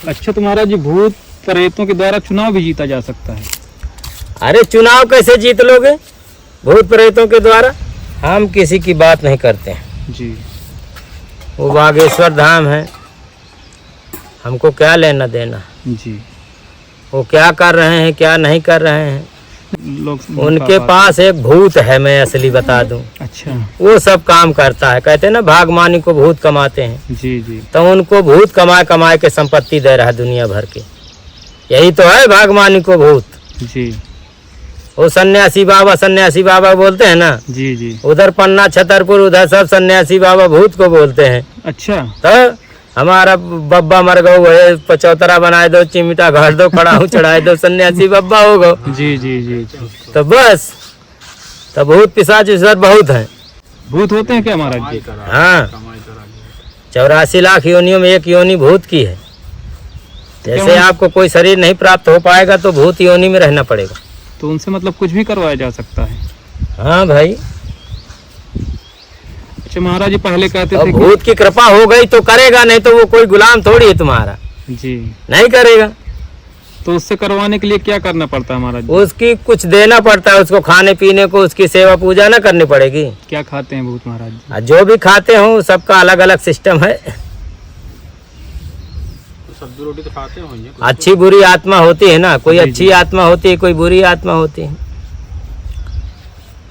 अच्छा तो महाराज जी, भूत प्रेतों के द्वारा चुनाव भी जीता जा सकता है? अरे चुनाव कैसे जीत लोगे भूत प्रेतों के द्वारा? हम किसी की बात नहीं करते हैं जी। वो बागेश्वर धाम है, हमको क्या लेना देना। जी। वो क्या कर रहे हैं क्या नहीं कर रहे हैं, लोग उनके पास एक भूत है, मैं असली बता दूं। अच्छा। वो सब काम करता है, कहते हैं ना भागमानी को भूत कमाते हैं। जी जी। तो उनको भूत कमाए कमाए के संपत्ति दे रहा है दुनिया भर की। यही तो है भागमानी को भूत। जी। वो सन्यासी बाबा बोलते हैं ना। जी जी। उधर पन्ना छतरपुर उधर सब सन्यासी बाबा भूत को बोलते हैं। अच्छा। तो हमारा बब्बा मर गो है, पचौतरा बनाए दो, चिमटा घाट दो, कड़ाहू चढ़ाए दो, सन्यासी बब्बा हो गो। जी जी जी। तो बस तो भूत पिशाच ईश्वर बहुत है। भूत होते हैं क्या महाराज जी? हाँ, 84 लाख योनियों में एक योनि भूत की है। जैसे आपको कोई शरीर नहीं प्राप्त हो पाएगा तो भूत योनि में रहना पड़ेगा। तो उनसे मतलब कुछ भी करवाया जा सकता है? हाँ भाई। अच्छा महाराज जी, पहले कहते और थे भूत की कृपा हो गई तो करेगा, नहीं तो वो कोई गुलाम थोड़ी है तुम्हारा। जी। नहीं करेगा। तो उससे करवाने के लिए क्या करना पड़ता है महाराज जी? उसकी कुछ देना पड़ता है, उसको खाने पीने को, उसकी सेवा पूजा ना करनी पड़ेगी। क्या खाते हैं भूत महाराज जी? और जो भी खाते हो सबका अलग अलग सिस्टम है। सब्जी रोटी तो खाते होंगे। अच्छी बुरी आत्मा होती है ना, कोई जी, अच्छी जी। आत्मा होती है, कोई बुरी आत्मा होती है।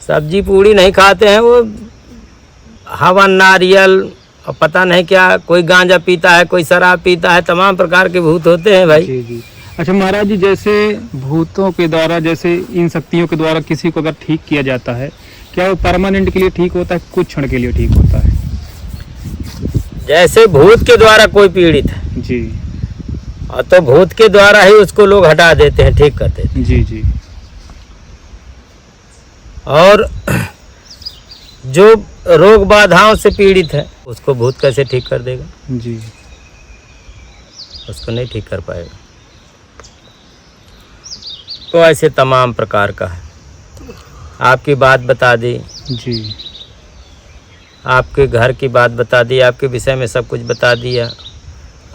सब्जी पूड़ी नहीं खाते हैं, वो हवन नारियल और पता नहीं क्या, कोई गांजा पीता है, कोई शराब पीता है, तमाम प्रकार के भूत होते हैं भाई। जी जी। अच्छा महाराज जी, जैसे भूतों के द्वारा, जैसे इन शक्तियों के द्वारा किसी को अगर ठीक किया जाता है, क्या वो परमानेंट के लिए ठीक होता है, कुछ क्षण के लिए ठीक होता है? जैसे भूत के द्वारा कोई पीड़ित है जी। और तो भूत के द्वारा ही उसको लोग हटा देते हैं, ठीक कर देते हैं। जी जी। और जो रोग बाधाओं से पीड़ित है उसको भूत कैसे ठीक कर देगा? जी। उसको नहीं ठीक कर पाएगा। तो ऐसे तमाम प्रकार का है। आपकी बात बता दी जी। आपके घर की बात बता दी, आपके विषय में सब कुछ बता दिया,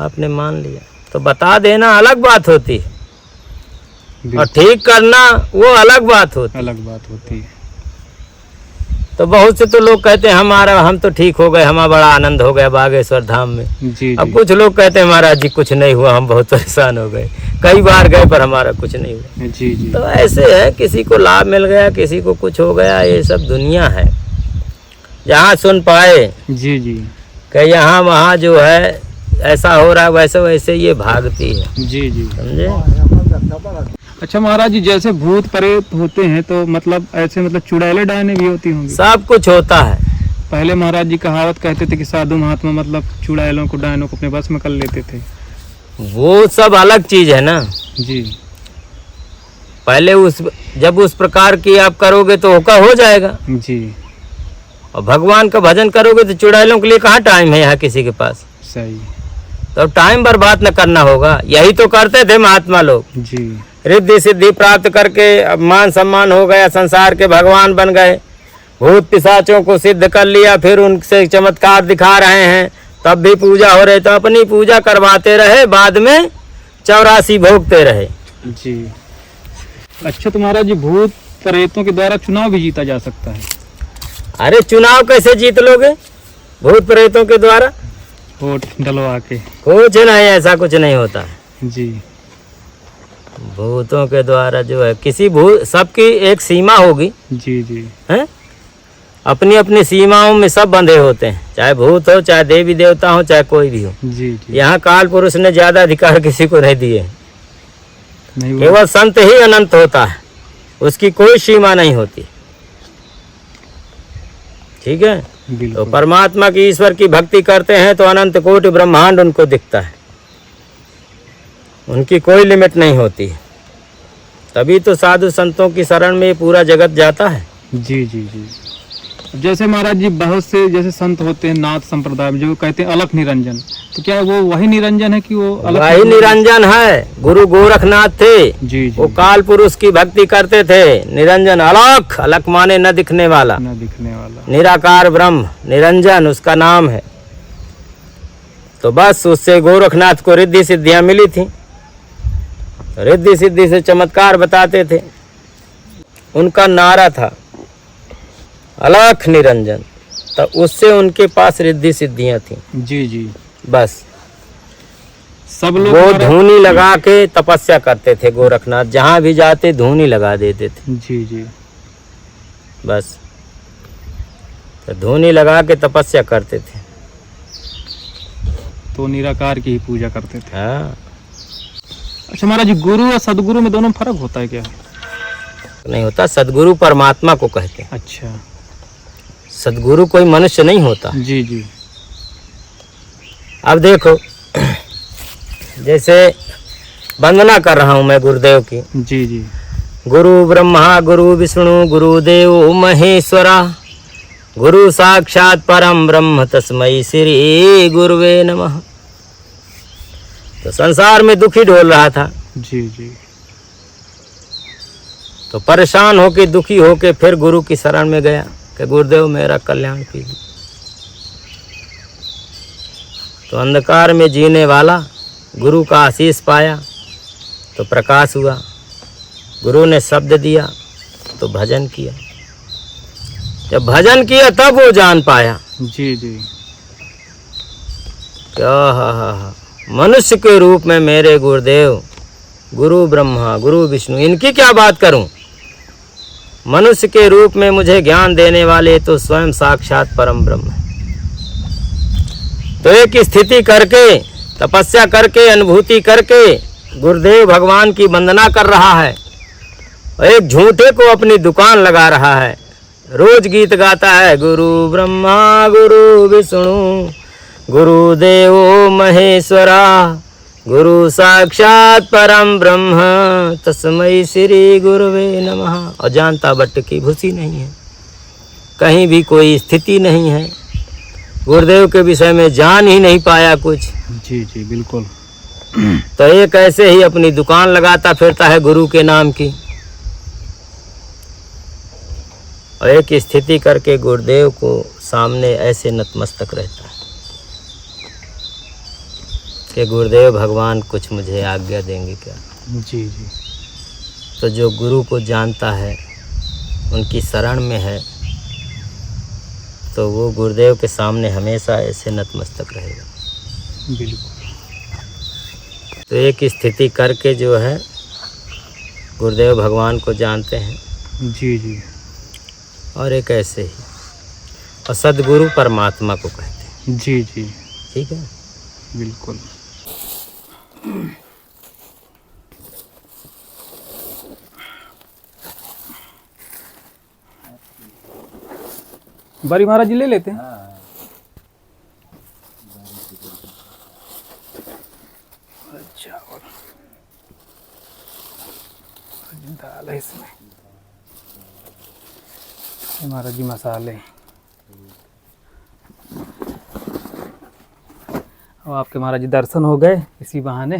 आपने मान लिया। तो बता देना अलग बात होती है और ठीक करना वो अलग बात होती है। अलग बात होती है। तो बहुत से तो लोग कहते हैं हम तो ठीक हो गए, हमारा बड़ा आनंद हो गया बागेश्वर धाम में। जी अब जी। कुछ लोग कहते हैं महाराज जी कुछ नहीं हुआ, हम बहुत परेशान हो गए, कई बार गए पर हमारा कुछ नहीं हुआ। जी जी। तो ऐसे है, किसी को लाभ मिल गया, किसी को कुछ हो गया, ये सब दुनिया है। जहाँ सुन पाए जी जी। कि यहाँ वहाँ जो है ऐसा हो रहा है, वैसे वैसे ये भागती है। जी जी। समझे? अच्छा महाराज जी, जैसे भूत प्रेत होते हैं तो मतलब ऐसे मतलब चुड़ैले डायने भी होती होंगी? सब कुछ होता है। पहले महाराज जी कहावत कहते थे कि साधु महात्मा मतलब चुड़ैलों को डायनों को अपने बस में कर लेते थे। वो सब अलग चीज है ना। जी। पहले जब उस प्रकार की आप करोगे तो होका हो जाएगा। जी। और भगवान का भजन करोगे तो चुड़ैलों के लिए कहाँ टाइम है यहाँ किसी के पास? सही। तो टाइम बर्बाद न करना होगा। यही तो करते थे महात्मा लोग। जी। रिद्धि सिद्धि प्राप्त करके अब मान सम्मान हो गया, संसार के भगवान बन गए, भूत पिशाचों को सिद्ध कर लिया, फिर उनसे चमत्कार दिखा रहे हैं, तब भी पूजा हो रही, तो अपनी पूजा करवाते रहे, बाद में 84 भोगते रहे। जी। अच्छा तो महाराज जी, भूत प्रेतों के द्वारा चुनाव भी जीता जा सकता है? अरे चुनाव कैसे जीत लोगे भूत प्रेतों के द्वारा? वोट डलवा के? कुछ नहीं, ऐसा कुछ नहीं होता है। जी। भूतों के द्वारा जो है किसी भूत, सबकी एक सीमा होगी जी जी। है, अपनी अपनी सीमाओं में सब बंधे होते हैं, चाहे भूत हो, चाहे देवी देवता हो, चाहे कोई भी हो। जी जी। यहाँ काल पुरुष ने ज्यादा अधिकार किसी को नहीं दिए। नहीं केवल संत ही अनंत होता है, उसकी कोई सीमा नहीं होती। ठीक है? तो बिल्कुल। परमात्मा की, ईश्वर की भक्ति करते हैं तो अनंत कोटि ब्रह्मांड उनको दिखता है, उनकी कोई लिमिट नहीं होती। तभी तो साधु संतों की शरण में ये पूरा जगत जाता है। जी जी जी। जैसे महाराज जी बहुत से जैसे संत होते हैं नाथ संप्रदाय में जो कहते हैं अलख निरंजन, तो क्या वो वही निरंजन है कि वो अलख? वही निरंजन है। गुरु गोरखनाथ थे, जी जी। वो काल पुरुष की भक्ति करते थे। निरंजन अलख, अलख माने न दिखने वाला, न दिखने वाला। निराकार ब्रह्म, निरंजन उसका नाम है। तो बस उससे गोरखनाथ को रिद्धि सिद्धियां मिली थी। रिद्धि सिद्धि से चमत्कार बताते थे। उनका नारा था अलख निरंजन, तो उससे उनके पास रिद्धि सिद्धियां थी। जी जी। बस सब लोग वो धूनी लगा के तपस्या करते थे। गोरखनाथ जहां भी जाते धूनी लगा देते थे। जी जी। बस तो धूनी लगा के तपस्या करते थे। तो निराकार की ही पूजा करते थे। हाँ, अच्छा महाराज जी, गुरु और सदगुरु में दोनों में फर्क होता है क्या? नहीं होता। सदगुरु परमात्मा को कहते हैं। अच्छा। सदगुरु कोई मनुष्य नहीं होता। जी जी। अब देखो, जैसे वंदना कर रहा हूं मैं गुरुदेव की। जी जी। गुरु ब्रह्मा गुरु विष्णु गुरुदेव महेश्वरा, गुरु साक्षात परम ब्रह्म तस्मै श्री गुरुवे नमः। तो संसार में दुखी डोल रहा था। जी जी। तो परेशान होके दुखी होके फिर गुरु की शरण में गया कि गुरुदेव मेरा कल्याण कीजिए। तो अंधकार में जीने वाला गुरु का आशीष पाया तो प्रकाश हुआ। गुरु ने शब्द दिया तो भजन किया। जब भजन किया तब वो जान पाया। जी जी। क्या मनुष्य के रूप में मेरे गुरुदेव, गुरु ब्रह्मा गुरु विष्णु, इनकी क्या बात करूं। मनुष्य के रूप में मुझे ज्ञान देने वाले तो स्वयं साक्षात परम ब्रह्म है। तो एक स्थिति करके, तपस्या करके, अनुभूति करके गुरुदेव भगवान की वंदना कर रहा है और एक झूठे को अपनी दुकान लगा रहा है। रोज गीत गाता है, गुरु ब्रह्मा गुरु विष्णु गुरुदेव महेश्वरा, गुरु साक्षात परम ब्रह्म तस्मै श्री गुरुवे नमः। और जानता बट की भूसी नहीं है, कहीं भी कोई स्थिति नहीं है। गुरुदेव के विषय में जान ही नहीं पाया कुछ। जी जी बिल्कुल। तो एक ऐसे ही अपनी दुकान लगाता फिरता है गुरु के नाम की। और एक स्थिति करके गुरुदेव को सामने ऐसे नतमस्तक रहता है कि गुरुदेव भगवान कुछ मुझे आज्ञा देंगे क्या। जी जी। तो जो गुरु को जानता है, उनकी शरण में है, तो वो गुरुदेव के सामने हमेशा ऐसे नतमस्तक रहेगा। बिल्कुल। तो एक स्थिति करके जो है गुरुदेव भगवान को जानते हैं। जी जी। और एक ऐसे ही, और सदगुरु परमात्मा को कहते हैं। जी जी। ठीक है, बिल्कुल। बारी महाराज जी ले लेते हैं। अच्छा, और दाल है इसमें। ये महाराज जी मसाले। और आपके महाराज जी दर्शन हो गए इसी बहाने।